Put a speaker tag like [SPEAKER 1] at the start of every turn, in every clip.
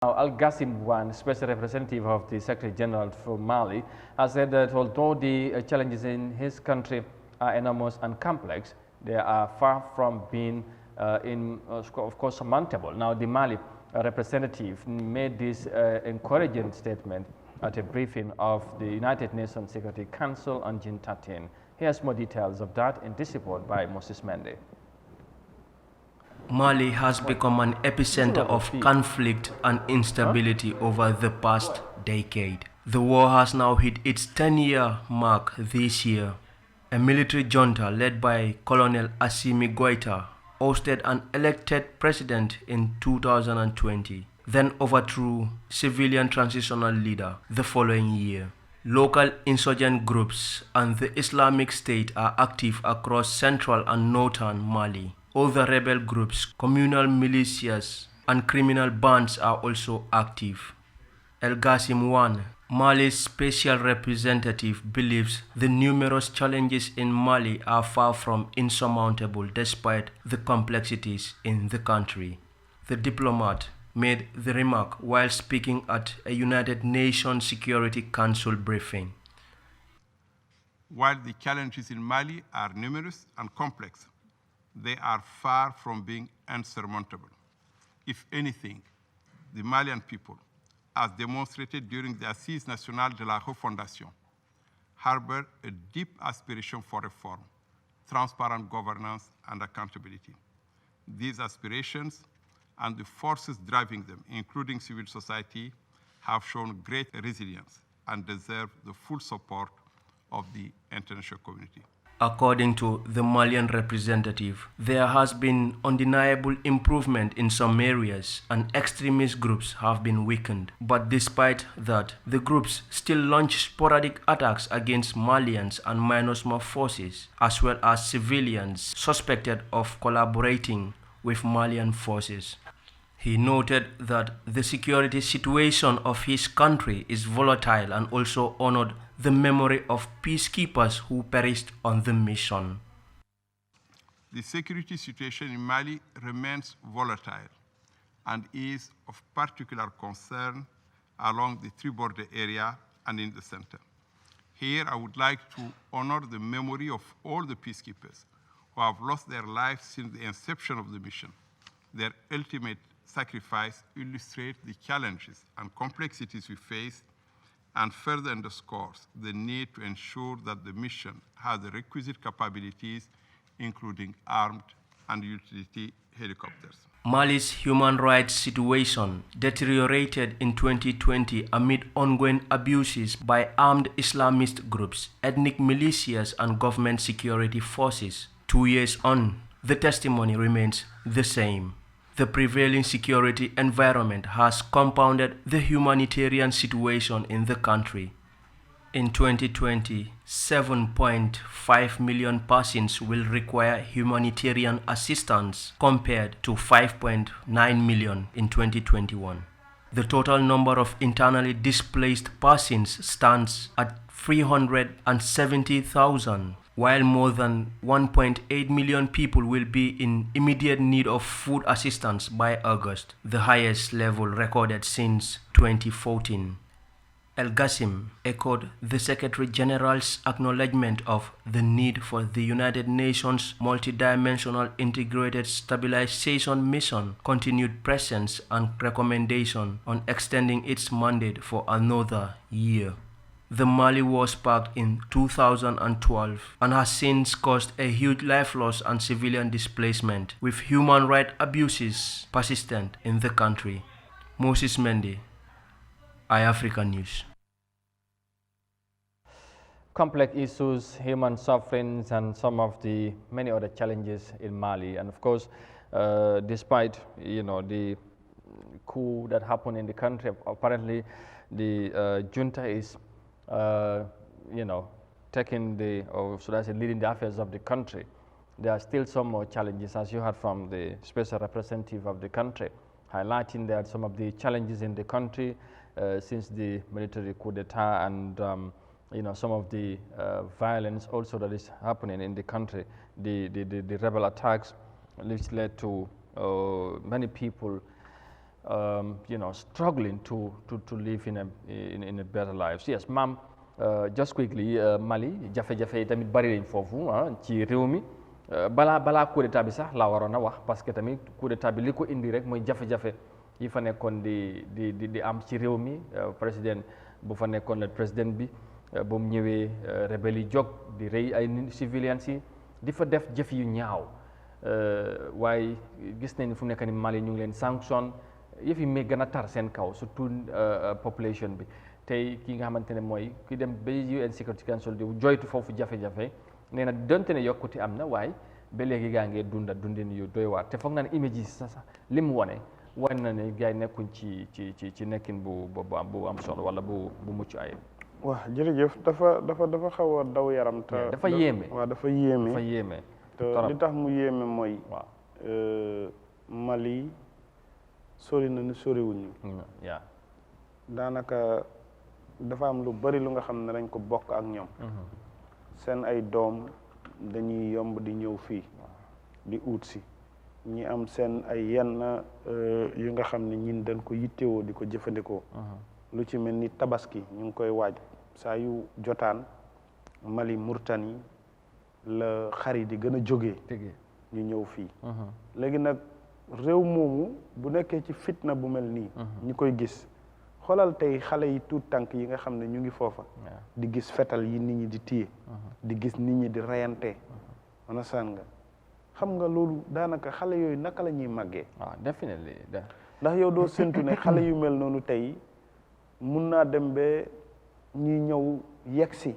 [SPEAKER 1] Now, Ghassim, Wane, special representative of the Secretary General for Mali, has said that although the challenges in his country are enormous and complex, they are far from being, of course, surmountable. Now, the Mali representative made this encouraging statement at a briefing of the United Nations Security Council on June 13. Here's more details of that in this report by Moses Mende.
[SPEAKER 2] Mali has become an epicenter of conflict and instability over the past decade. The war has now hit its 10-year mark this year. A military junta led by Colonel Assimi Goïta ousted an elected president in 2020, then overthrew civilian transitional leader the following year. Local insurgent groups and the Islamic State are active across central and northern Mali. Other rebel groups, communal militias, and criminal bands are also active. Ghassim Wane, Mali's special representative, believes the numerous challenges in Mali are far from insurmountable despite the complexities in the country. The diplomat made the remark while speaking at a United Nations Security Council briefing.
[SPEAKER 3] While the challenges in Mali are numerous and complex, they are far from being insurmountable. If anything, the Malian people, as demonstrated during the Assise Nationale de la Refondation, harbor a deep aspiration for reform, transparent governance, and accountability. These aspirations and the forces driving them, including civil society, have shown great resilience and deserve the full support of the international community.
[SPEAKER 2] According to the Malian representative, there has been undeniable improvement in some areas and extremist groups have been weakened. But despite that, the groups still launch sporadic attacks against Malians and MINUSMA forces, as well as civilians suspected of collaborating with Malian forces. He noted that the security situation of his country is volatile and also honored the memory of peacekeepers who perished on the mission.
[SPEAKER 3] The security situation in Mali remains volatile and is of particular concern along the three-border area and in the center. Here, I would like to honor the memory of all the peacekeepers who have lost their lives since the inception of the mission. Their ultimate sacrifice illustrates the challenges and complexities we face and further underscores the need to ensure that the mission has the requisite capabilities, including armed and utility helicopters.
[SPEAKER 2] Mali's human rights situation deteriorated in 2020 amid ongoing abuses by armed Islamist groups, ethnic militias, and government security forces. 2 years on, the testimony remains the same. The prevailing security environment has compounded the humanitarian situation in the country. In 2020, 7.5 million persons will require humanitarian assistance compared to 5.9 million in 2021. The total number of internally displaced persons stands at 370,000. While more than 1.8 million people will be in immediate need of food assistance by August, the highest level recorded since 2014. Ghassim echoed the Secretary General's acknowledgement of the need for the United Nations multidimensional integrated stabilization mission continued presence and recommendation on extending its mandate for another year. The Mali war sparked in 2012 and has since caused a huge life loss and civilian displacement, with human rights abuses persistent in the country. Moses Mende, Eyeafrica News.
[SPEAKER 1] Complex issues, human sufferings, and some of the many other challenges in Mali. And of course, despite the coup that happened in the country, apparently the junta is taking leading the affairs of the country. There are still some more challenges, as you heard from the special representative of the country, highlighting that some of the challenges in the country since the military coup d'etat and some of the violence also that is happening in the country, the rebel attacks, which led to many people struggling to live in a better life. Yes, ma'am. Just quickly, Mali jafe-jafe tamit bari lañ foofu ci réew mi balaa coup d'état bi sax laa waroon a wax parce que tamit coup d'état bi li ko indi rek mooy jafe-jafe yi fa nekkoon di am ci réew mi président bu fa nekkoon la président bi ba mu ñëwee rebelle yi jóg di rey ay civilians yi di fa def jëf yu ñaaw waaye gis nañ fu mu nekk ni Mali ñu ngi leen sanction yëf yi may gën a tar seen kaw surtout population bi tey ki nga xamante ne mooy ki dem ba UN Security Council di joytu foofu jafe-jafe nee na donte ne yokkute am na waaye ba léegi gaa ngee dundin yu doy waar te foog naa ne image yi sax li mu wane na ne gars yi nekkuñ ci nekkin bu am solo wala bu mucc ayib.
[SPEAKER 4] waaw jërëjëf dafa xaw a daw yaram. te
[SPEAKER 1] dafa yéeme.
[SPEAKER 4] waaw dafa yéeme. te li tax mu yéeme mooy.
[SPEAKER 1] waaw
[SPEAKER 4] Mali sori na ni soriwuñu.
[SPEAKER 1] yaa
[SPEAKER 4] daanaka dafa am lu bari lu nga xam ne dañ ko bokk ak ñoom. seen ay doom dañuy yomb di ñëw fii di uut si ñi am seen ay yenn yu nga xam ne ñin dañ ko yittewoo di ko jëfandikoo. lu ci mel ni tabaski ñu ngi koy waaj saa yu jotaan Mali Mauritanie la xar yi di gën a jógee ñu ñëw fii léegi nag réew moomu bu nekkee ci fitna bu mel nii ñu koy gis xoolal tey xale yi tuut tànk yi nga xam ne ñu ngi foofa di gis fetal yi nit ñi di téye di gis nit ñi di reyante understand nga xam nga loolu daanaka xale yooyu naka la ñuy màggee
[SPEAKER 1] definitely
[SPEAKER 4] ndax yow doo séntu ne xale yu mel noonu tey mun naa dem ba ñuy ñëw yegg si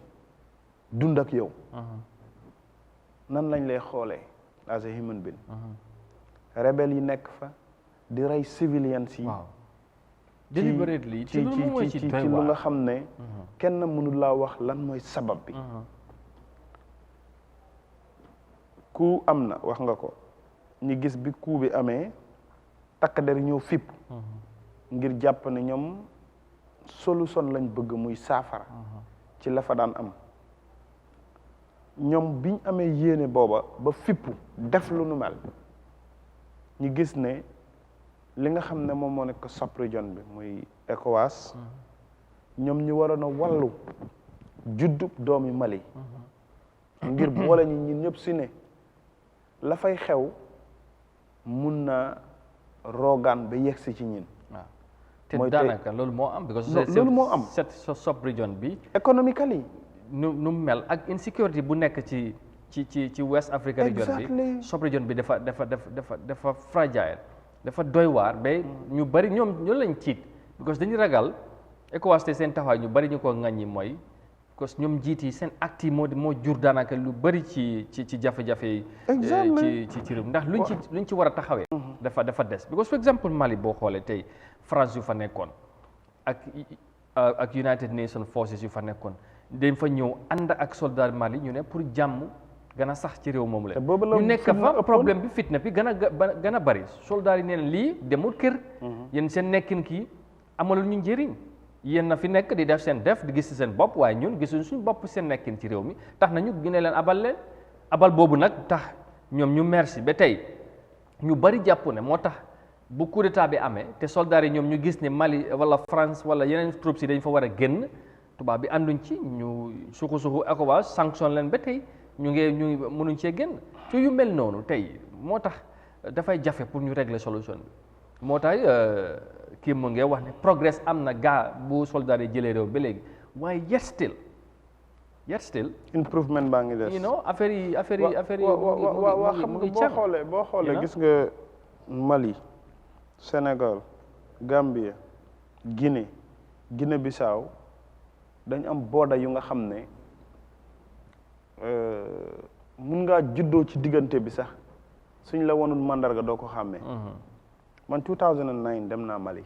[SPEAKER 4] dund ak yow nan lañ lay xoolee as a human being rebelle yi nekk fa di rey civilians yi
[SPEAKER 1] deliberately
[SPEAKER 4] ci lu nga xam ne kenn mënul laa wax lan mooy sabab bi ku am na wax nga ko ñi gis bi coup bi amee takk der ñëw fipp ngir jàpp ne ñoom solution lañ bëgg muy saafara ci la fa daan am ñoom biñ amee yéene booba ba fippu def lu nu mel ñu gis ne li nga xam ne moom moo nekk sous-région bi muy ECOWAS ñoom ñu waroon a wallu juddub doomi Mali ngir boole ñun ñëpp si ne la fay xew mun na roogaan ba yegsi ci ñin
[SPEAKER 1] te daanaka loolu moo am
[SPEAKER 4] loolu moo am
[SPEAKER 1] cette sub-région bi
[SPEAKER 4] économically
[SPEAKER 1] nu mel ak insécurité bu nekk ci West Africa region bi sub-région bi dafa fragile dafa doy waar ba ñu bari ñoom lañ tiit because dañu ragal ECOWAS te seen taxawaay ñu bari ñu ko ŋàññi mooy parce que ñoom jiit yi seen acte yi moo jur daanaka lu bari ci jafe-jafe yi ci réew ndax luñ ci war a taxawee dafa des because for example Mali boo xoolee tey France yu fa nekkoon ak United Nations Forces yu fa nekkoon dañ fa ñëw ànd ak soldat Mali ñu ne pour jàmm gën a sax ci réew moomu leen ñu nekk fa problème bi fitna bi gën a bari soldat yi neen lii demul kër yéen seen nekkin kii amalul ñu njëriñ yéen na fi nekk di def seen def di gis ci seen bopp waaye ñun gisuñ suñ bopp seen nekkin ci réew mi tax na ñu gine leen abal boobu nag tax ñoom ñu merci ba tey ñu bari jàpp ne moo tax bu coup d'état bi amee te soldats yi ñoom ñu gis ne Mali wala France wala yeneen troupes yi dañ fa war a génn tubaab bi ànduñ ci ñu suxu ECOWAS sanction leen ba tey ñu mënuñ cee génn ci yu mel noonu tey moo tax dafay jafe pour ñu régler solution bi moo tax kii mu ngi wax ne progrès am na gaa bu soldats yi jëlee réew ba léegi waaye yet still
[SPEAKER 4] improvement baa ngi des
[SPEAKER 1] affaire yi
[SPEAKER 4] waa xam nga boo xoolee gis nga Mali Sénégal Gambia Guinée Bissau dañ am booda yu nga xam ne mun ngaa juddoo ci diggante bi sax suñ la wonul mandarga doo ko xàmmee man 2009 dem naa Mali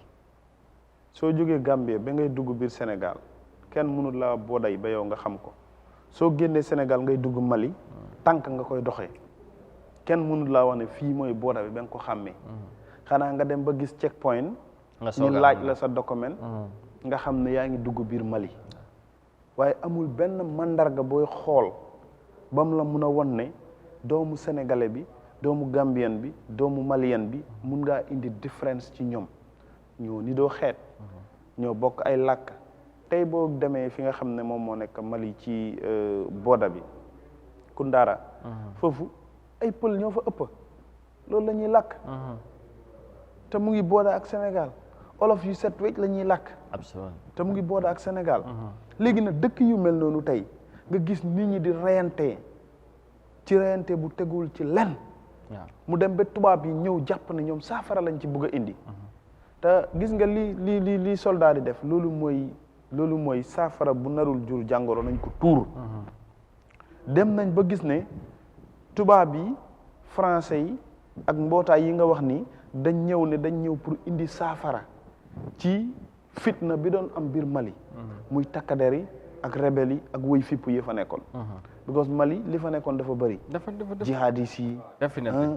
[SPEAKER 4] soo jógee Gambie ba ngay dugg biir Sénégal kenn mënul laa booday ba yow nga xam ko soo génnee Sénégal ngay dugg Mali tànk nga koy doxee kenn mënul laa wax ne fii mooy booda bi ba nga ko xàmmee xanaa nga dem ba gis checkpoint ñu laaj la sa document nga xam ne yaa ngi dugg biir Mali waaye amul benn mandarga booy xool ba mu la mun a won ne doomu sénégalais bi doomu gambien bi doomu malien bi mun ngaa indi différence ci ñoom ñoo ni doo xeet ñoo bokk ay làkk tey boo demee fi nga xam ne moom moo nekk Mali ci booda bi Koundara foofu ay pël ñoo fa ëpp loolu la ñuy làkk te mu ngi booda ak Sénégal olof yu set wecc la ñuy làkk te mu ngi booda ak Sénégal léegi nag dëkk yu mel noonu tey nga gis nit ñi di reyante ci reyante bu tegul ci lenn mu dem ba tubaab yi ñëw jàpp ne ñoom saafara lañ ci bëgg a indi te gis nga li soldat di def loolu mooy saafara bu narul jur jàngoro nañ ko tuur dem nañ ba gis ne tubaab yi français yi ak mbootaay yi nga wax ni dañ ñëw pour indi saafara ci fitna bi doon am biir Mali muy takkader yi ak rebelle yi ak woy fipp yi fa nekkoon because Mali li fa nekkoon dafa bëri jihadis yi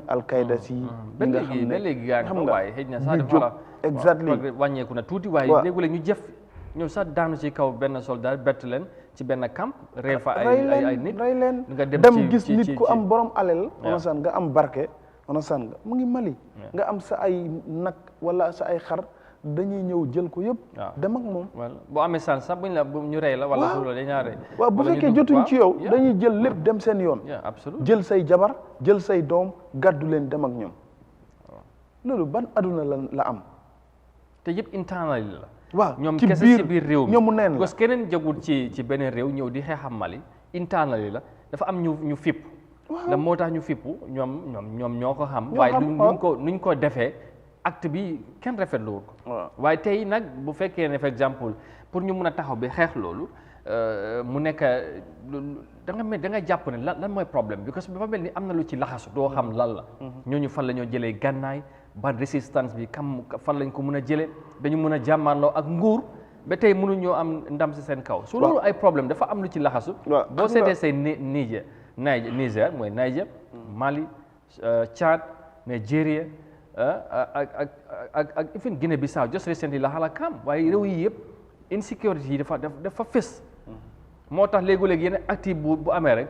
[SPEAKER 4] al-Qaïda yi
[SPEAKER 1] ba léegi gaa xam nga waaye xëy na sax dafa
[SPEAKER 4] exactly
[SPEAKER 1] wàññeeku na tuuti waaye léegi-léeg ñu jëf ñëw sax daanu ci kaw benn soldat bett leen ci benn camp rey fa ay nit
[SPEAKER 4] rey leen
[SPEAKER 1] nga
[SPEAKER 4] dem gis nit ku am borom alal onasan nga am barke onasan nga mu ngi Mali nga am sa ay nag wala sa ay xar dañuy ñëw jël ko yëpp dem ak moom
[SPEAKER 1] boo amee san sax buñ la ñu rey la wala su loolu ñaare
[SPEAKER 4] waaw bu fekkee jotuñ ci yow dañuy jël lépp dem seen yoon jël say jabar jël say doom gàddu leen dem ak ñoom loolu ban aduna la am
[SPEAKER 1] te yëpp internal la
[SPEAKER 4] waaw
[SPEAKER 1] ñoom kese ci biir réew mi
[SPEAKER 4] ñoomu neen la
[SPEAKER 1] parce que keneen jógul ci beneen réew ñëw di xeexam Mali internal la dafa am ñu fipp la moo tax ñu fippu ñoom ñoo ko xam waaye nuñ ko defee acte bi kenn rafetlu ko waaye tey nag bu fekkee ne par exemple pour ñu mun a taxaw bi xeex loolu mu nekk da nga jàpp ne lan mooy problème bi parce que dafa mel ni am na lu ci laxasu doo xam lan la ñooñu fan la ñoo jëlee gànnaay ban résistance bi fan lañ ko mun a jëlee dañu mun a jàmmaarloo ak nguur ba tey mënuñoo am ndam si seen kaw su loolu ay problème dafa am lu ci laxasu boo seetee say Niger mooy Niger Mali Tchad Nigeria ak even Guinée Bissau just recently la xala kam waaye réew yi yëpp insécurité yi dafa fës moo tax léegi-léegi yeneen active bu amee rek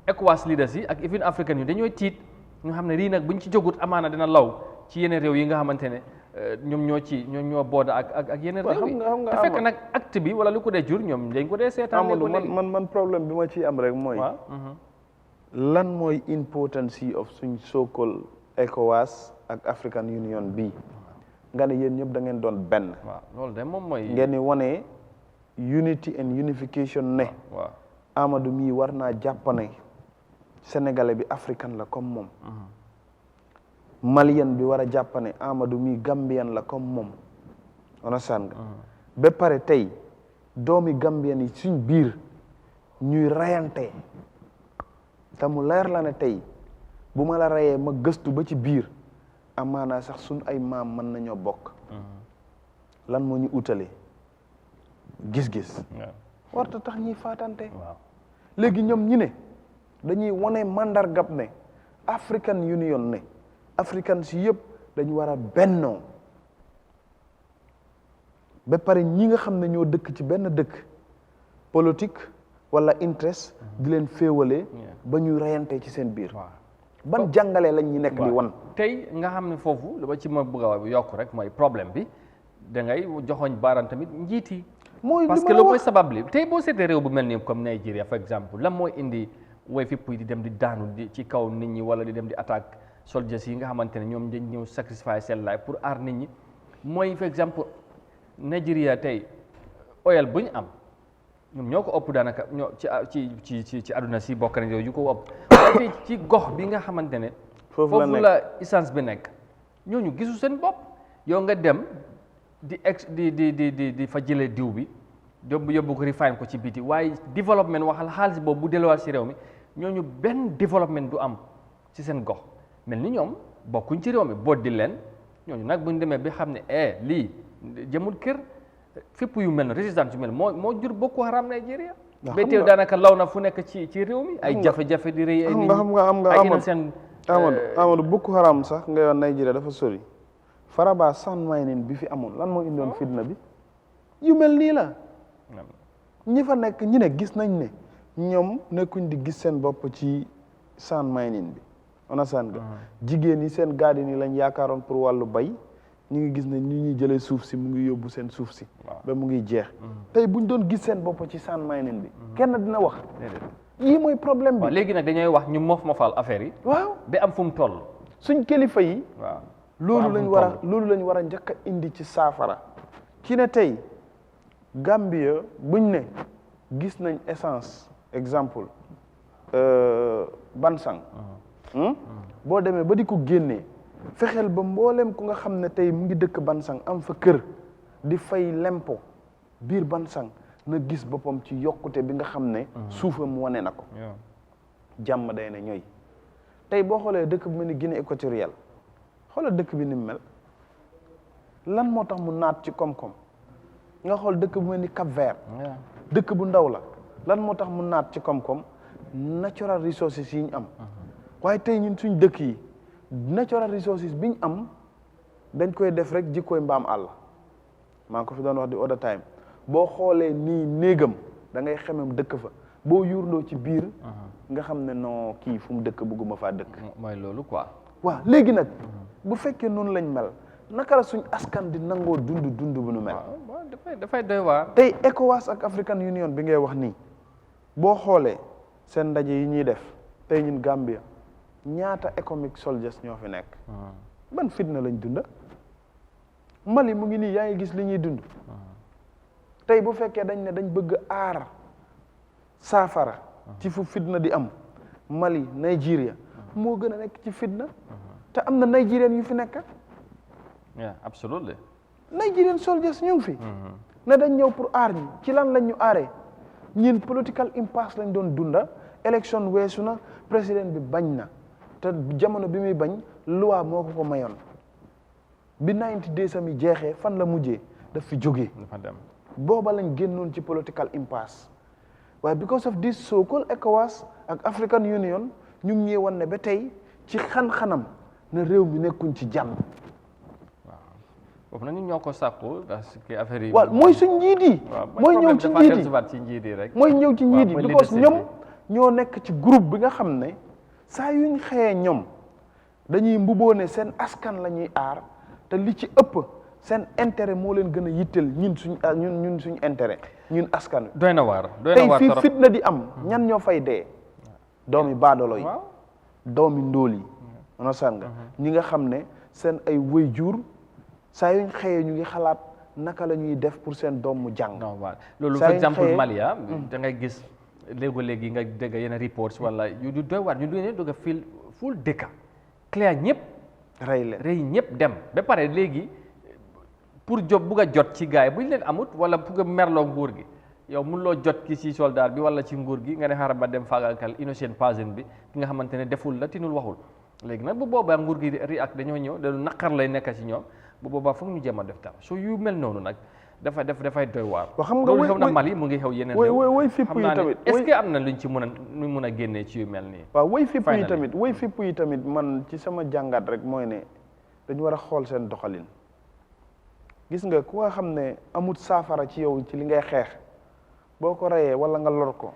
[SPEAKER 1] ECOWAS leaders yi ak even africain yi dañooy tiit ñu xam ne rii nag buñ ci jógut amaana dina law ci yeneen réew yi nga xamante ne ñoom ñoo booda ak yeneen réew yi te fekk nag acte bi wala lu ko dee jur ñoom dañ ko dee seetaan
[SPEAKER 4] man problème bi ma ciy am rek mooy lan mooy importance of suñ so-called ECOWAS ak African Union bii nga ne yéen ñëpp da ngeen doon benn
[SPEAKER 1] loolu de moom mooy
[SPEAKER 4] ngeen ni wane unity and unification ne Amadou mii war naa jàppane sénégalais bi africain la comme moom malien bi war a jàppane Amadou mii gambien la comme moom understand nga ba pare tey doomi gambien yi suñ biir ñuy reyante te mu leer la ne tey bu ma la reyee ma gëstu ba ci biir amaana sax suñ ay maam mën nañoo bokk lan moo ñu utale gis-gis warta tax ñuy faatante léegi ñoom ñi ne dañuy wane mandargab ne African Union ne africain si yëpp dañu war a bennoo ba pare ñi nga xam ne ñoo dëkk ci benn dëkk politique wala interest di leen féewalee ba ñuy reyante ci seen biir ban jàngale lañ ñu nekk di wan
[SPEAKER 1] tey nga xam ne foofu li ma ci ma bëgg a yokk rek mooy problème bi da ngay joxoñ baaraan tamit njiit yi parce que loolu mooy sabab li tey boo seetee réew bu mel ni comme Nigeria par exemple lan mooy indi woy fipp yi di dem di daanu ci kaw nit ñi wala di dem di attaque soldiers yi nga xamante ne ñoom dañ ñëw sacrifice seen life pour aar nit ñi mooy par exemple Nigeria tey oil bu ñu am ñoom ñoo ko ëpp daanaka ñoo ci àdduna si bokk nañ yu ko ëpp waaye ci gox bi nga xamante ne foofu la essence bi nekk ñooñu gisu seen bopp yow nga dem di fa jëlee diw bi yóbbu ko refine ko ci biti waaye développement waxal xaalis boobu bu delluwaat si réew mi ñooñu benn développement du am ci seen gox mel ni ñoom bokkuñ ci réew mi boot di leen ñooñu nag buñ demee bi xam ne lii jëmul kër fépp yu mel ne résistance yu mel moo jur Boko Haram Nigeria ba teew daanaka law na fu nekk ci réew mi ay jafe-jafe di rëy ay nit ñi ay yeneen seen
[SPEAKER 4] Amadou Boko Haram sax nga yoon Nigeria dafa sori Faraba sand mining bi fi amoon lan moo indoon fitna bi yu mel nii la ñi fa nekk ñi ne gis nañ ne ñoom nekkuñ di gis seen bopp ci sand mining bi on a sand ga jigéen yi seen garden yi lañ yaakaaroon pour wàllu bay ñu ngi gis ne ñu ñuy jëlee suuf si mu ngi yóbbu seen suuf si ba mu ngi jeex tey buñ doon gis seen bopp ci sand mining bi kenn dina wax yii mooy problème bi
[SPEAKER 1] léegi nag dañooy wax ñu mofal affaire yi
[SPEAKER 4] waaw
[SPEAKER 1] ba am fu mu toll
[SPEAKER 4] suñ kilifa yi
[SPEAKER 1] waaw
[SPEAKER 4] loolu lañ war a njëkk a indi ci saafara ci ne tey Gambia buñ ne gis nañ essence exemple Bansang boo demee ba di ko génnee fexeel ba mbooleem ku nga xam ne tey mu ngi dëkk Bansang am fa kër di fay lempo biir Bansang na gis boppam ci yokkute bi nga xam ne suufam wane na ko jàmm day ne ñooy tey boo xoolee dëkk bu mel ni Guinée équatoriale xoolal dëkk bi ni mu mel lan moo tax mu naat ci koom-koom nga xool dëkk bu mel ni Cap Vert dëkk bu ndaw la lan moo tax mu naat ci koom-koom natural resources yi ñu am waaye tey ñun suñ dëkk yi natural resources bi ñu am dañ koy def rek jikkooy mbaam àll maa ngi ko fi doon wax di all the time boo xoolee nii néegam da ngay xemem dëkk fa boo yuurloo ci biir nga xam ne non kii fu mu dëkk bëgguma faa dëkk
[SPEAKER 1] mooy loolu quoi
[SPEAKER 4] waaw léegi nag bu fekkee noonu lañ mel naka la suñ askan di nangoo dund bu nu mel
[SPEAKER 1] dafay doy waar
[SPEAKER 4] tey ECOWAS ak African Union bi ngay wax nii boo xoolee seen ndaje yi ñuy def tey ñun Gambia ñaata economic soldiers ñoo fi nekk ban fitna lañ dunda Mali mu ngi nii yaa ngi gis li ñuy dund tey bu fekkee dañ ne dañ bëgg aar saafara ci fu fitna di am Mali Nigeria moo gën a nekk ci fitna te am na Nigerian yu fi nekk
[SPEAKER 1] absolutely
[SPEAKER 4] Nigerian soldiers ñu ngi fi ne dañ ñëw pour aar ñi ci lan lañ ñu aaree ñin political impasse lañ doon dunda élection weesu na président bi bañ na te jamono bi muy bañ loi moo ko mayoon bi 90 days am yi jeexee fan la mujjee daf fi jógee booba lañ génnoon ci political impasse waaye because of this so-called ECOWAS ak African Union ñu ngi ñëw wan ne ba tey ci xan-xanam ne réew mi nekkuñ ci jàmm
[SPEAKER 1] foofu nañu ñoo ko sàkku parce que affaire yi
[SPEAKER 4] waaw mooy suñ njiit yi mooy ñëw ci njiit yi
[SPEAKER 1] rek
[SPEAKER 4] mooy ñëw ci njiit yi because ñoom ñoo nekk ci groupe bi nga xam ne saa yuñ xëyee ñoom dañuy mbuboo ne seen askan la ñuy aar te li ci ëpp seen intérêt moo leen gën a yitteel ñun suñ intérêt ñun askan wi
[SPEAKER 1] doy na waar
[SPEAKER 4] tey fii fitna di am ñan ñoo fay dee doomi baadolo yi doomi ndóol yi onosaan nga ñi nga xam ne seen ay waajur saa yuñ xëyee ñu ngi xalaat naka la ñuy def pour seen doom mu jàng
[SPEAKER 1] loolu par exemple Mali da ngay gis léegi nga dégg yenn reports wala yu du doy waar ñu dugg a fil full dëkka clear ñëpp rey ñëpp dem ba pare léegi pour bugg a jot ci gars yi bu ñu leen amut wala bugg a merloo nguur gi yow mun loo jot ki ci soldat bi wala ci nguur gi nga ne xaaral ba dem faagakal innocent person bi ki nga xamante ne deful la tinul waxul léegi nag bu boobaa nguur gi react dañoo ñëw dañu naqar lay nekk ci ñoom bu boobaa foog ñu jéem a def dara so yu mel noonu nag dafay doy waar loolu xew na Mali mu ngi xew yeneen
[SPEAKER 4] woy fipp yi tamit
[SPEAKER 1] est-ce que am na luñ ci mun a génnee ci yu mel nii
[SPEAKER 4] waaw woy fipp yi tamit man ci sama jàngat rek mooy ne dañu war a xool seen doxalin gis nga ku nga xam ne amut saafara ci yow ci li ngay xeex boo ko reyee wala nga lor ko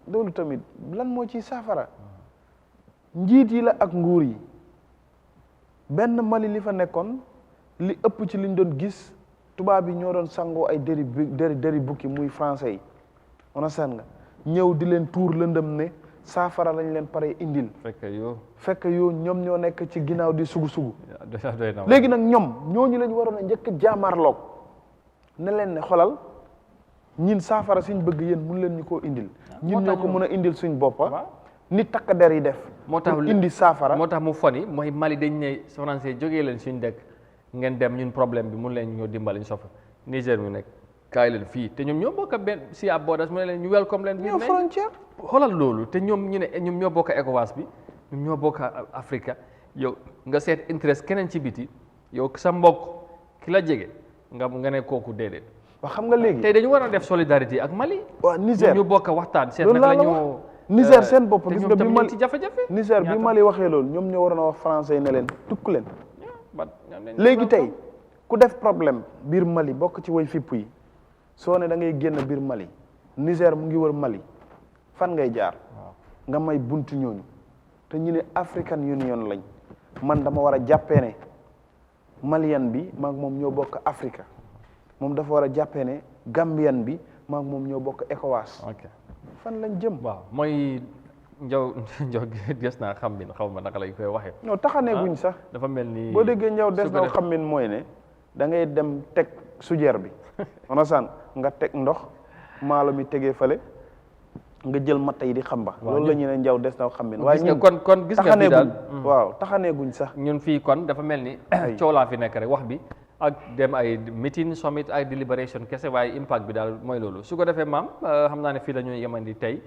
[SPEAKER 4] loolu tamit lan moo ciy saafara njiit yi la ak nguur yi benn Mali li fa nekkoon li ëpp ci liñ doon gis tubaab yi ñoo doon sangoo ay deri bukki muy français yi onasan nga ñëw di leen tuur lëndëm ne saafara lañ leen pare indil fekk yoo ñoom ñoo nekk ci ginnaaw di sugu léegi nag ñooñu lañ waroon a njëkk jaamaarloog ne leen ne xolal ñin saafara suñ bëgg yéen mun leen ñu koo indil ñun ñoo ko mën a indil suñ boppa nit takk der yi def
[SPEAKER 1] moo tax
[SPEAKER 4] indi saafara
[SPEAKER 1] moo tax mu foni mooy Mali dañ ne français jógee leen suñ dëkk ngeen dem ñun problème bi mun leen ñoo dimbali ñu sofa Niger mu nekk kaay leen fii te ñoom ñoo bokk benn si ab borders mu ne leen ñu welcome leen
[SPEAKER 4] ñoo frontière
[SPEAKER 1] xoolal loolu te ñoom ñu ne ñoom ñoo bokk ECOWAS bi ñoom ñoo bokk Afrique yow nga seet interest keneen ci biti yow sa mbokk ki la jege nga ne kooku déedéet
[SPEAKER 4] waaw xam nga léegi
[SPEAKER 1] tey dañu war a def solidarité ak Mali
[SPEAKER 4] waaw Niger
[SPEAKER 1] ñu bokk waxtaan seet nag la ñu
[SPEAKER 4] Niger seen bopp gis nga bi Mali
[SPEAKER 1] ci jafe-jafe
[SPEAKER 4] Niger bi Mali waxee loolu ñoom ñoo waroon a wax français ne leen tukk leen léegi tey ku def problème biir Mali bokk ci way fipp yi soo ne da ngay génn biir Mali Niger mu ngi wër Mali fan ngay jaar nga may buntu ñooñu te ñu ne African Union lañ man dama war a jàppee ne malien bi maag moom ñoo bokk Afrique moom dafa war a jàppee ne Gambien bi maag moom ñoo bokk ECOWAS. fan lañ jëm.
[SPEAKER 1] waaw mooy njaw des naa xam min xaw ma naka lañ koy waxee.
[SPEAKER 4] non taxanee guñ sax.
[SPEAKER 1] dafa mel ni
[SPEAKER 4] boo déggee njaw des na xam min mooy ne da ngay dem teg sujeer bi onasaan nga teg ndox maalo mi tegee fële nga jël matta yi di xamba. loolu la ñu ne njaw des na xam min waaye ñun
[SPEAKER 1] kon gis nga fi daal
[SPEAKER 4] waaw taxanee guñ sax.
[SPEAKER 1] ñun fii kon dafa mel ni coow laa fi nekk rek wax bi ak dem ay meeting summit ay deliberation kese waaye impact bi daal mooy loolu su ko defee maam xam naa ne fii la ñuy yemandi tey